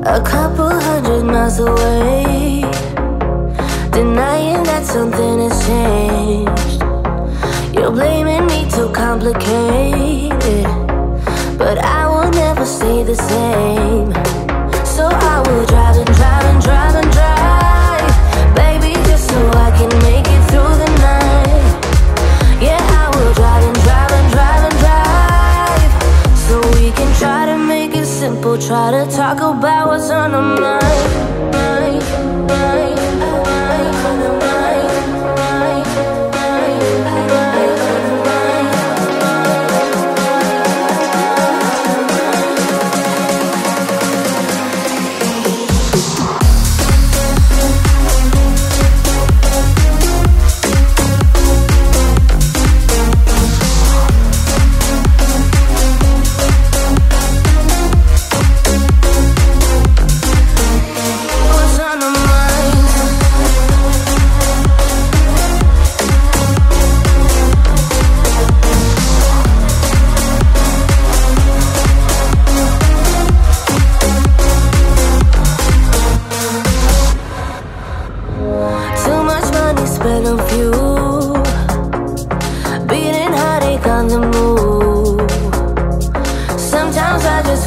a couple 100 miles away, denying that something has changed. You're blaming me too complicated, but I will never stay the same. So I will drive and drive and drive and drive, baby, just so I can make it through the night. Yeah, I will drive and drive and drive and drive, so we can try to make it simple. Try to talk about what's on our mind.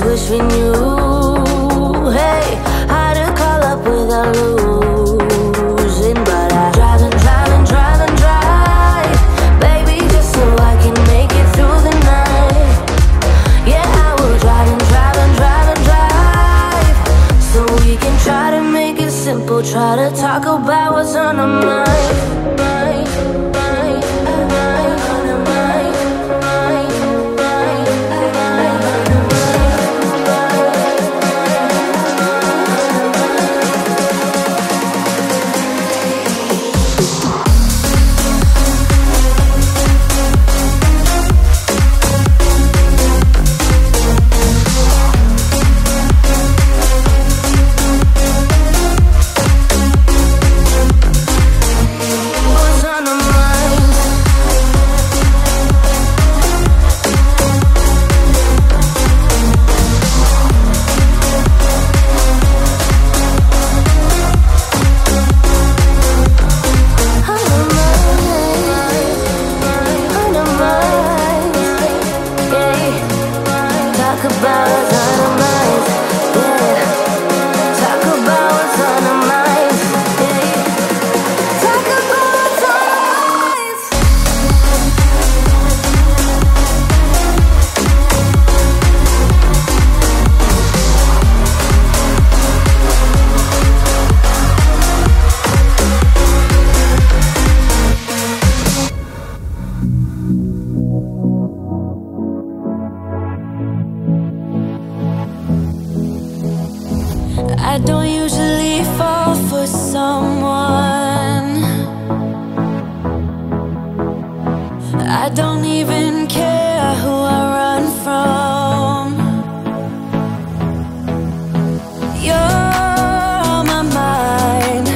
Wish we knew, hey, how to call up without losing. But I drive and drive and drive and drive, baby, just so I can make it through the night. Yeah, I will drive and drive and drive and drive, so we can try to make it simple. Try to talk about what's on our mind. I don't usually fall for someone. I don't even care who I run from. You're on my mind,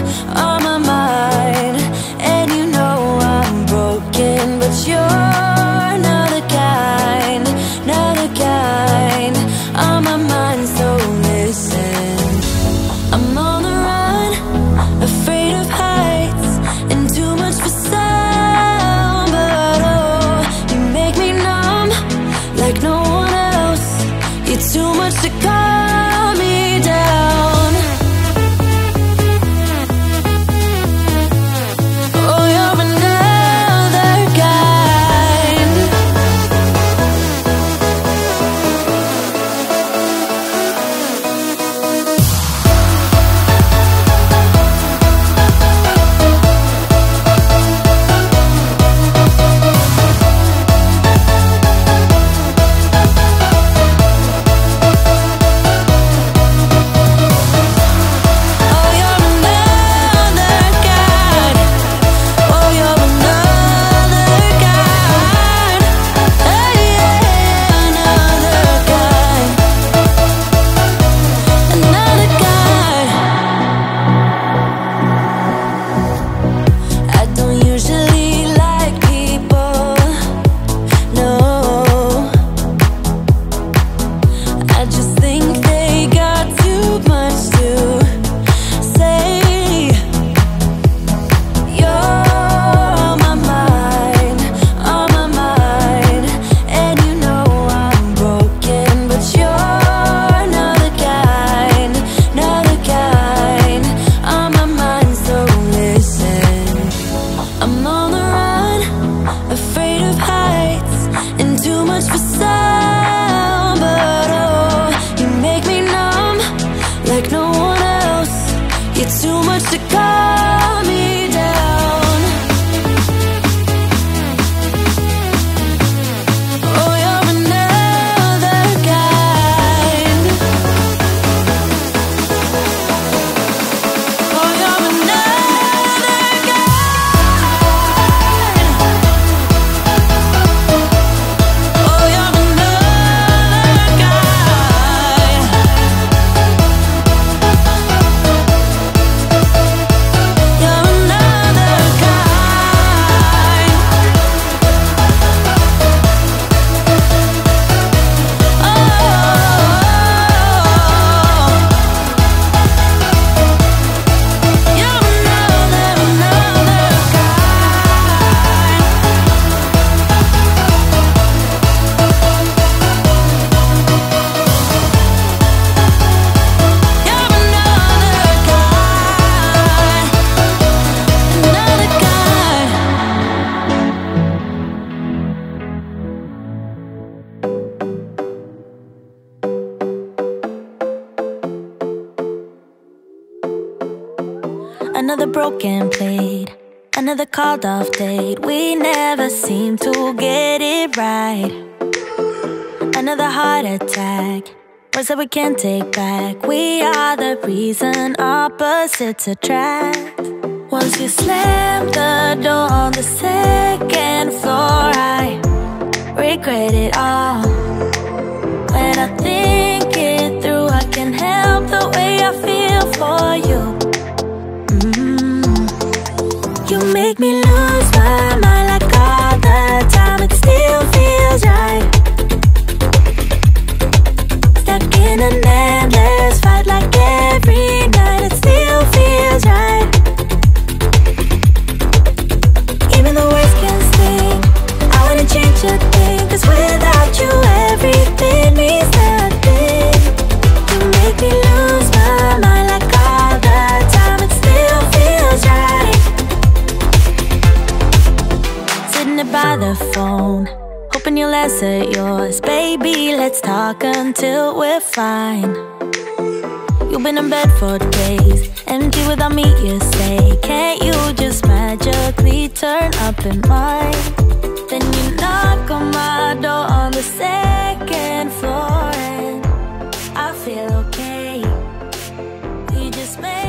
and you know I'm broken, but you're not the kind on my mind, so listen. I'm on the run, afraid of heights, and too much for sound. But oh, you make me numb like no one else. You're too much to calm me down. Oh, you're another kind. Another broken plate, another called off date. We never seem to get it right. Another heart attack, words that we can't take back. We are the reason opposites attract. Once you slam the door on the second floor, I regret it all. When I think it through, I can't help the way I feel for you. You make me lose my mind like all the time. It still feels right. Stuck in an endless fight like every night. It still feels right. Even the words can sting, I wouldn't change a thing. Cause without you everything means nothing. You make me lose my mind like all the time. It still feels right. Sitting there by the phone, hoping you'll answer yours. Baby, let's talk until we're fine. You've been in bed for days, empty without me, you say. Can't you just magically turn up in mine? Then you knock on my door on the second floor, and I feel okay. You just made